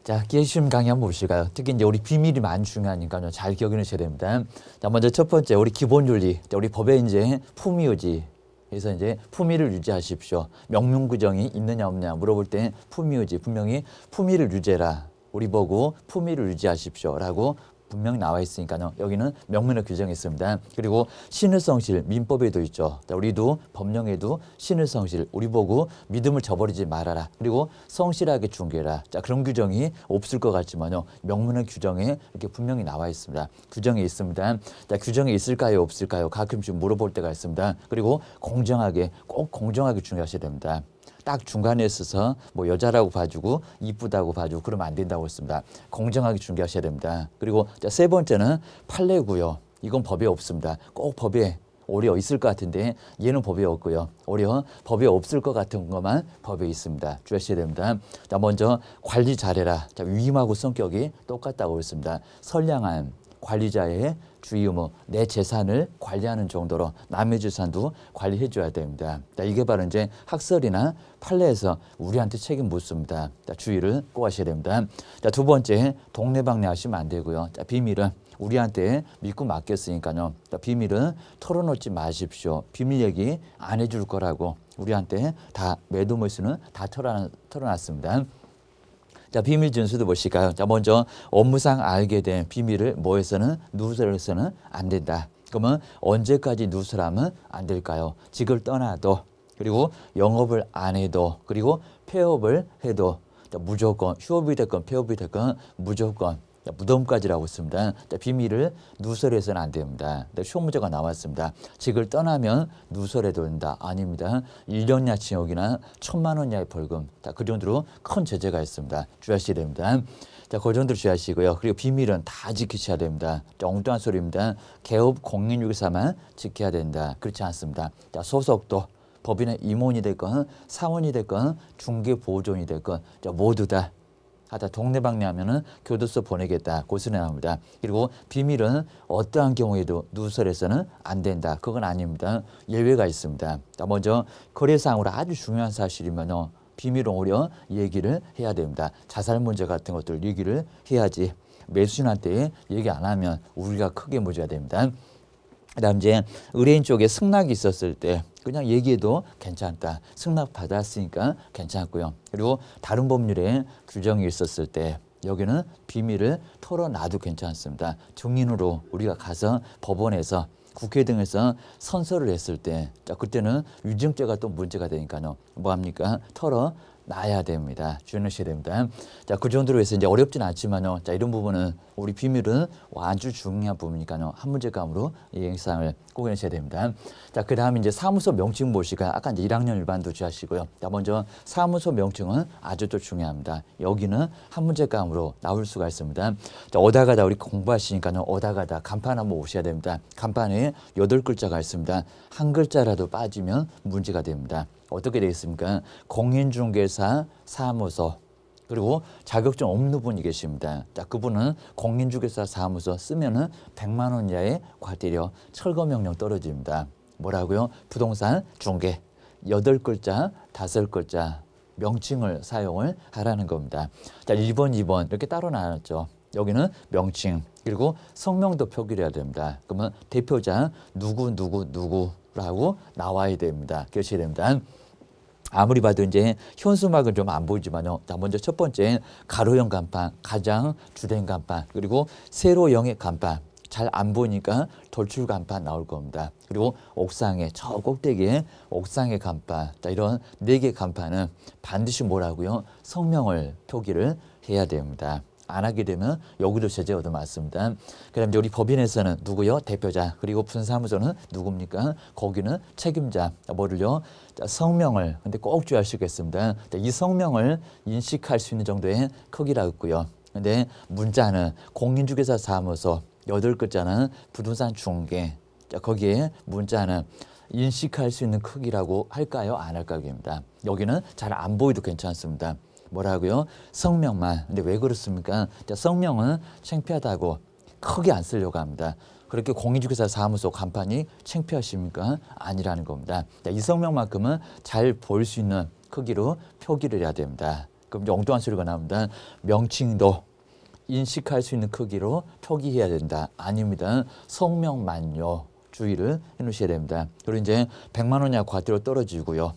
자, 기회시험 강의 한번 보실까요? 특히 이제 우리 비밀이 많이 중요하니까요. 잘 기억해놓으셔야 됩니다. 자, 먼저 첫 번째, 우리 기본 윤리. 자, 우리 법에 이제 품위유지. 그래서 이제 품위를 유지하십시오. 명문구정이 있느냐 없느냐 물어볼 때 품위유지. 분명히 품위를 유지해라. 우리 보고 품위를 유지하십시오라고 분명히 나와 있으니까요. 여기는 명문의 규정이 있습니다. 그리고 신의성실 민법에도 있죠. 우리도 법령에도 신의성실 우리 보고 믿음을 저버리지 말아라. 그리고 성실하게 중개해라. 자, 그런 규정이 없을 것 같지만요. 명문의 규정에 이렇게 분명히 나와 있습니다. 규정이 있습니다. 자, 규정이 있을까요, 없을까요? 가끔씩 물어볼 때가 있습니다. 그리고 공정하게 꼭 공정하게 중개하셔야 됩니다. 딱 중간에 있어서 뭐 여자라고 봐주고 이쁘다고 봐주고 그러면 안 된다고 했습니다. 공정하게 중개하셔야 됩니다. 그리고 세 번째는 판례고요. 이건 법에 없습니다. 꼭 법에 오히려 있을 것 같은데 얘는 법에 없고요. 오히려 법에 없을 것 같은 것만 법에 있습니다. 주의하셔야 됩니다. 자, 먼저 관리 잘해라. 자, 위임하고 성격이 똑같다고 했습니다. 선량한 관리자의 주의 의무, 내 재산을 관리하는 정도로 남의 재산도 관리해 줘야 됩니다. 자, 이게 바로 이제 학설이나 판례에서 우리한테 책임 묻습니다. 자, 주의를 꼭 하셔야 됩니다. 자, 두 번째, 동네방네 하시면 안 되고요. 자, 비밀은 우리한테 믿고 맡겼으니까요. 자, 비밀은 털어놓지 마십시오. 비밀 얘기 안 해줄 거라고 우리한테 다 매도물수는 다 털어놨습니다. 자, 비밀 준수도 보실까요? 자, 먼저 업무상 알게 된 비밀을 뭐에서는 누설해서는 안 된다. 그러면 언제까지 누설하면 안 될까요? 직을 떠나도 그리고 영업을 안 해도 그리고 폐업을 해도 자, 무조건 휴업이 됐건 폐업이 됐건 무조건 자, 무덤까지라고 했습니다. 자, 비밀을 누설해서는 안 됩니다. 시험 문제가 나왔습니다. 직을 떠나면 누설해도 된다. 아닙니다. 1년 이하 징역이나 1,000만 원 이하의 벌금. 자, 그 정도로 큰 제재가 있습니다. 주의하셔야 됩니다. 자, 그 정도로 주의하시고요. 그리고 비밀은 다 지키셔야 됩니다. 자, 엉뚱한 소리입니다. 개업 공인중개사만 지켜야 된다. 그렇지 않습니다. 자, 소속도 법인의 임원이 됐건 사원이 됐건 중개보조원이 됐건 자, 모두 다 하다 동네방네 하면은 교도소 보내겠다. 고스란히 나옵니다. 그리고 비밀은 어떠한 경우에도 누설해서는 안 된다. 그건 아닙니다. 예외가 있습니다. 먼저 거래상으로 아주 중요한 사실이면요. 비밀은 오히려 얘기를 해야 됩니다. 자살 문제 같은 것들 얘기를 해야지. 매수인한테 얘기 안 하면 우리가 크게 문제가 됩니다. 그다음 이제 의뢰인 쪽에 승낙이 있었을 때 그냥 얘기해도 괜찮다. 승낙 받았으니까 괜찮고요. 그리고 다른 법률에 규정이 있었을 때 여기는 비밀을 털어놔도 괜찮습니다. 증인으로 우리가 가서 법원에서 국회 등에서 선서를 했을 때 자, 그때는 위증죄가 또 문제가 되니까요. 뭐합니까? 털어놔야 됩니다. 주의하셔야 됩니다. 자, 그 정도로 해서 이제 어렵진 않지만요. 자, 이런 부분은 우리 비밀은 아주 중요한 부분이니까요. 한 문제감으로 이 영상을 꼭 해주셔야 됩니다. 자, 그 다음 이제 사무소 명칭 보시까 아까 이제 1학년 일반도 주하시고요. 자, 먼저 사무소 명칭은 아주 또 중요합니다. 여기는 한 문제감으로 나올 수가 있습니다. 자, 오다가다 우리 공부하시니까요. 오다가다 간판 한번 오셔야 됩니다. 간판에 8글자가 있습니다. 한 글자라도 빠지면 문제가 됩니다. 어떻게 되겠습니까? 공인중개사 사무소 그리고 자격증 없는 분이 계십니다. 자, 그분은 공인중개사 사무소 쓰면은 100만 원 이하의 과태료 철거명령 떨어집니다. 뭐라고요? 부동산 중개 8글자, 5글자 명칭을 사용을 하라는 겁니다. 자, 1번, 2번 이렇게 따로 나눴죠. 여기는 명칭 그리고 성명도 표기를 해야 됩니다. 그러면 대표자 누구라고 나와야 됩니다. 기억하셔야 됩니다. 아무리 봐도 이제 현수막은 좀 안 보이지만요. 자, 먼저 첫 번째 가로형 간판, 가장 주된 간판, 그리고 세로형의 간판. 잘 안 보이니까 돌출 간판 나올 겁니다. 그리고 옥상에 저 꼭대기에 옥상의 간판. 자, 이런 4개 간판은 반드시 뭐라고요? 성명을 표기를 해야 됩니다. 안 하게 되면 여기도 제재 얻어맞습니다. 그다음 이제 우리 법인에서는 누구요? 대표자. 그리고 분사무소는 누굽니까? 거기는 책임자. 뭐를요? 자, 성명을. 근데 꼭 주의하시겠습니다. 자, 이 성명을 인식할 수 있는 정도의 크기라 했고요. 근데 문자는 공인중개사 사무소 8글자는 부동산 중개. 자, 거기에 문자는 인식할 수 있는 크기라고 할까요? 안 할까요입니다. 여기는 잘 안 보이도 괜찮습니다. 뭐라고요? 성명만. 근데 왜 그렇습니까? 자, 성명은 창피하다고 크게 안 쓰려고 합니다. 그렇게 공인중개사 사무소 간판이 창피하십니까? 아니라는 겁니다. 자, 이 성명만큼은 잘 볼 수 있는 크기로 표기를 해야 됩니다. 그럼 이제 엉뚱한 소리가 나옵니다. 명칭도 인식할 수 있는 크기로 표기해야 된다. 아닙니다. 성명만요. 주의를 해놓으셔야 됩니다. 그리고 이제 100만 원 이하 과태료 떨어지고요.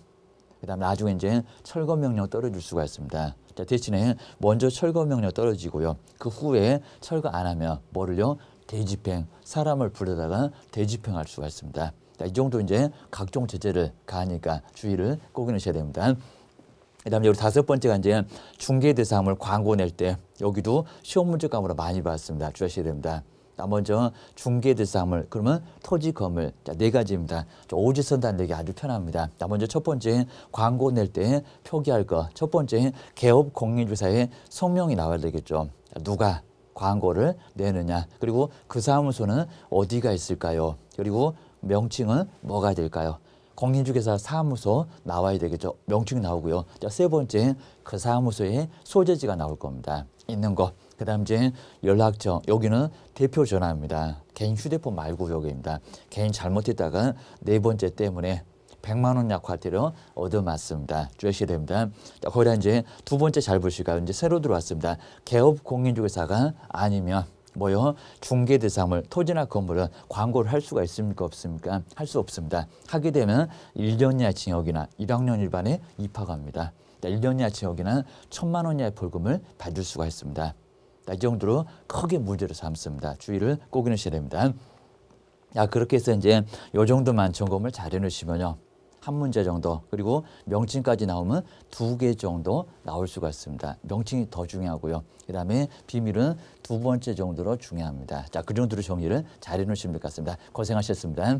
그다음 나중에 이제 철거 명령 떨어질 수가 있습니다. 자, 대신에 먼저 철거 명령 떨어지고요. 그 후에 철거 안 하면 뭐를요? 대집행, 사람을 불러다가 대집행할 수가 있습니다. 자, 이 정도 이제 각종 제재를 가하니까 주의를 꼭 해놓으셔야 됩니다. 그다음에 여기 5번째가 이제 중개 대상을 광고 낼 때 여기도 시험 문제감으로 많이 봤습니다. 주의하셔야 됩니다. 자, 먼저 중개 대상을 그러면 토지 건물 자, 4가지입니다. 오지선 단내기 아주 편합니다. 자, 먼저 첫 번째 광고 낼 때 표기할 거. 첫 번째 개업 공인주사에 성명이 나와야 되겠죠. 자, 누가 광고를 내느냐. 그리고 그 사무소는 어디가 있을까요? 그리고 명칭은 뭐가 될까요? 공인중개사 사무소 나와야 되겠죠. 명칭이 나오고요. 자, 세 번째 그 사무소에 소재지가 나올 겁니다. 있는 거. 그 다음 이제 연락처. 여기는 대표 전화입니다. 개인 휴대폰 말고 여기입니다. 개인 잘못했다가 4번째 때문에 100만 원 이하 과태료 얻어맞습니다. 주의하셔야 됩니다. 자, 거기다 이제 2번째 잘 보실까요? 이제 새로 들어왔습니다. 개업 공인중개사가 아니면 뭐요? 중개 대상을 토지나 건물은 광고를 할 수가 있습니까? 없습니까? 할 수 없습니다. 하게 되면 1년 이하 징역이나 1학년 일반에 입학합니다. 1년 이하 징역이나 1,000만 원 이하의 벌금을 받을 수가 있습니다. 이 정도로 크게 문제를 삼습니다. 주의를 꼭 해놓으셔야 됩니다. 야, 그렇게 해서 이제 요 정도만 점검을 잘 해놓으시면요. 한 문제 정도 그리고 명칭까지 나오면 2개 정도 나올 수가 있습니다. 명칭이 더 중요하고요. 그다음에 비밀은 2번째 정도로 중요합니다. 자, 그 정도로 정리를 잘 해놓으시면 될 것 같습니다. 고생하셨습니다.